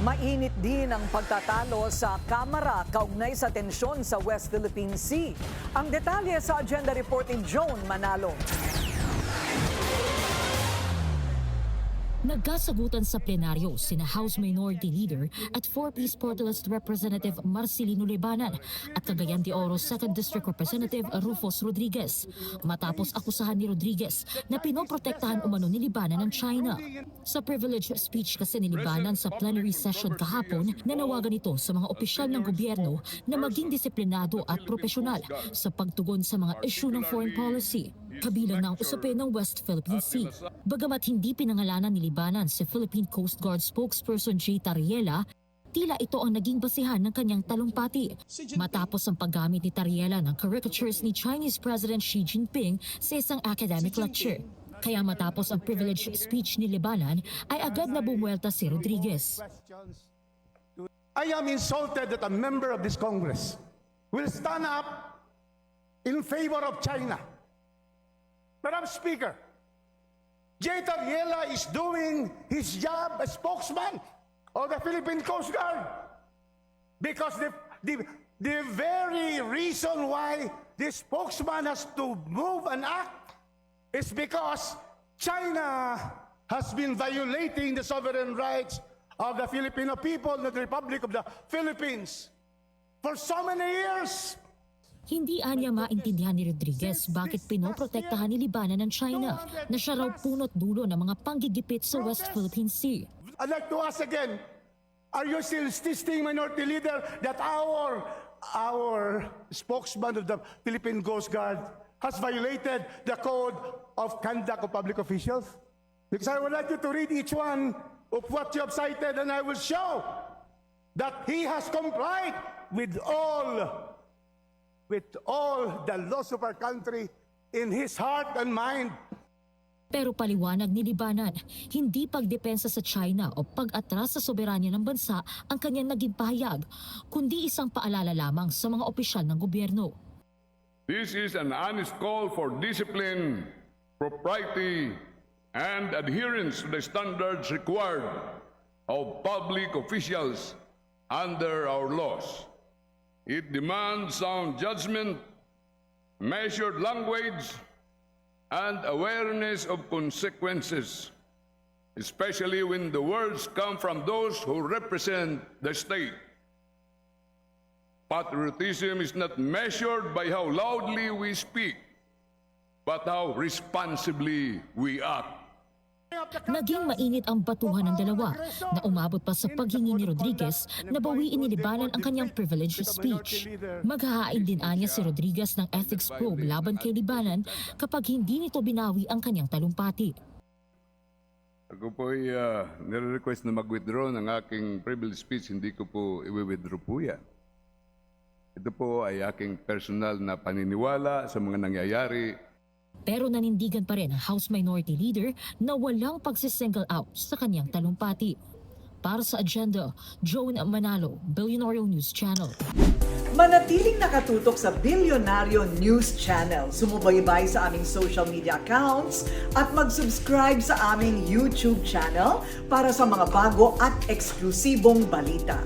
Mainit din ang pagtatalo sa Kamara kaugnay sa tensyon sa West Philippine Sea. Ang detalye sa agenda report ni Joan Manalo. Nagkasagutan sa plenaryo sina House Minority Leader at 4th Party List Representative Marcelino Libanan at Cagayan de Oro 2nd District Representative Rufus Rodriguez matapos akusahan ni Rodriguez na pinoprotektahan umano ni Libanan ng China. Sa privilege speech kasi ni Libanan sa plenary session kahapon, nanawagan ito sa mga opisyal ng gobyerno na maging disiplinado at propesyonal sa pagtugon sa mga issue ng foreign policy. Kabilang na ang usapin ng West Philippine Sea. Bagamat hindi pinangalanan ni Libanan si Philippine Coast Guard spokesperson Jay Tariela, tila ito ang naging basihan ng kanyang talumpati. Matapos ang paggamit ni Tariela ng caricatures ni Chinese President Xi Jinping sa isang academic lecture. Kaya matapos ang privilege speech ni Libanan ay agad na bumuelta si Rodriguez. I am insulted that a member of this Congress will stand up in favor of China. Madam Speaker, Jay Tariela is doing his job as spokesman of the Philippine Coast Guard. Because the very reason why this spokesman has to move and act is because China has been violating the sovereign rights of the Filipino people, the Republic of the Philippines, for so many years. Hindi anya maintindihan ni Rodriguez bakit pinoprotektahan ni Libanan ng China na siya raw punot dulo ng mga panggigipit sa West Philippine Sea. I'd like to ask again, are you still insisting, Minority Leader, that our spokesman of the Philippine Coast Guard has violated the Code of Conduct of Public Officials? Because I would like you to read each one of what you have cited, and I will show that he has complied with all the laws of our country in his heart and mind. Pero paliwanag ni Libanan, hindi pagdepensa sa China o pag-atras sa soberanya ng bansa ang kanyang naging pahayag, kundi isang paalala lamang sa mga opisyal ng gobyerno. This is an honest call for discipline, propriety, and adherence to the standards required of public officials under our laws. It demands sound judgment, measured language, and awareness of consequences, especially when the words come from those who represent the state. Patriotism is not measured by how loudly we speak, but how responsibly we act. Naging mainit ang batuhan ng dalawa na umabot pa sa paghingi ni Rodriguez na bawiin ni Libanan ang kanyang privilege speech. Maghahain din anya si Rodriguez ng ethics probe laban kay Libanan kapag hindi nito binawi ang kanyang talumpati. Ako po ay nire-request na mag-withdraw ng aking privilege speech, hindi ko po i-withdraw po yan. Ito po ay aking personal na paniniwala sa mga nangyayari. Pero nanindigan pa rin ang House Minority Leader na walang pagsisingle out sa kanyang talumpati. Para sa agenda, Joan Manalo, Billionaire News Channel. Manatiling nakatutok sa Billionaire News Channel. Sumubaybay sa aming social media accounts at mag-subscribe sa aming YouTube channel para sa mga bago at eksklusibong balita.